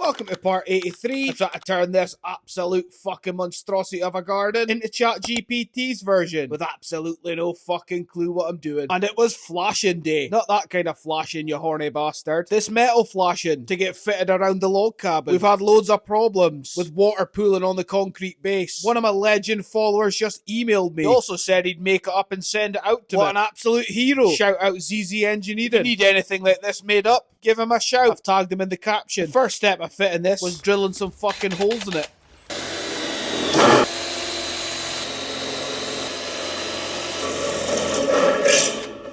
Welcome to part 83. I try to turn this absolute fucking monstrosity of a garden into ChatGPT's version with absolutely no fucking clue what I'm doing. And it was flashing day. Not that kind of flashing, you horny bastard. This metal flashing to get fitted around the log cabin. We've had loads of problems with water pooling on the concrete base. One of my legend followers just emailed me. He also said he'd make it up and send it out to me. What an absolute hero. Shout out ZZ Engineering. If you need anything like this made up, give him a shout. I've tagged him in the caption. The first step of fitting this was drilling some fucking holes in it.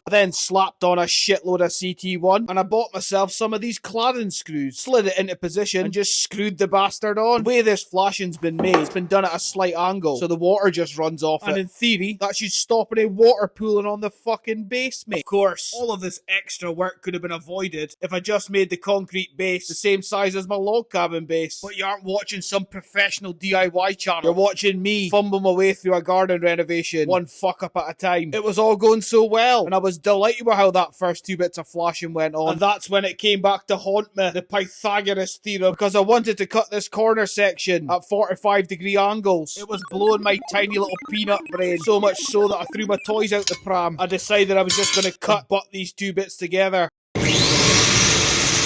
I then slapped on a shitload of CT1 and I bought myself some of these cladding screws, slid it into position and just screwed the bastard on. The way this flashing's been made, it's been done at a slight angle so the water just runs off it. And in theory, that should stop any water pooling on the fucking base, mate. Of course, all of this extra work could have been avoided if I just made the concrete base the same size as my log cabin base. But you aren't watching some professional DIY channel. You're watching me fumble my way through a garden renovation, one fuck up at a time. It was all going so well and I was delighted with how that first 2 bits of flashing went on. And that's when it came back to haunt me, the Pythagoras theorem, because I wanted to cut this corner section at 45-degree angles. It was blowing my tiny little peanut brain, so much so that I threw my toys out the pram. I decided I was just going to cut butt these 2 bits together.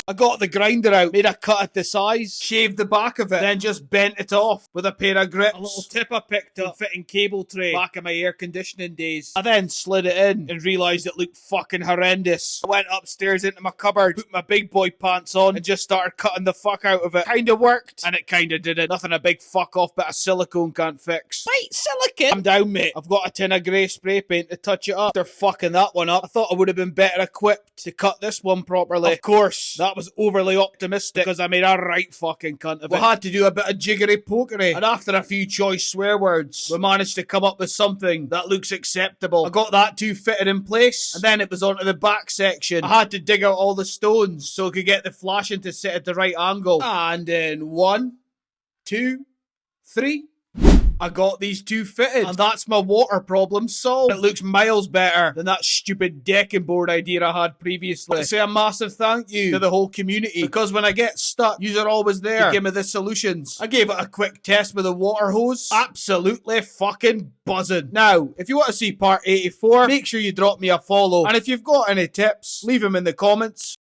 I got the grinder out, made a cut at the size, shaved the back of it, then just bent it off with a pair of grips. A little tip I picked up fitting cable tray back in my air conditioning days. I then slid it in and realised it looked fucking horrendous. I went upstairs into my cupboard, put my big boy pants on and just started cutting the fuck out of it. Kinda worked, and it kinda didn't. Nothing a big fuck off bit of silicone can't fix. Right, silicone? I'm down, mate. I've got a tin of grey spray paint to touch it up. After fucking that one up, I thought I would have been better equipped to cut this one properly. Of course, that was overly optimistic because I made a right fucking cunt of it. We had to do a bit of jiggery pokery, and after a few choice swear words, we managed to come up with something that looks acceptable. I got that 2 fitted in place, and then it was onto the back section. I had to dig out all the stones so I could get the flashing to sit at the right angle. And in 1, 2, 3... I got these 2 fitted, and that's my water problem solved. It looks miles better than that stupid decking board idea I had previously. I say a massive thank you to the whole community, because when I get stuck, you're always there to give me the solutions. I gave it a quick test with a water hose. Absolutely fucking buzzing. Now, if you want to see part 84, make sure you drop me a follow, and if you've got any tips, leave them in the comments.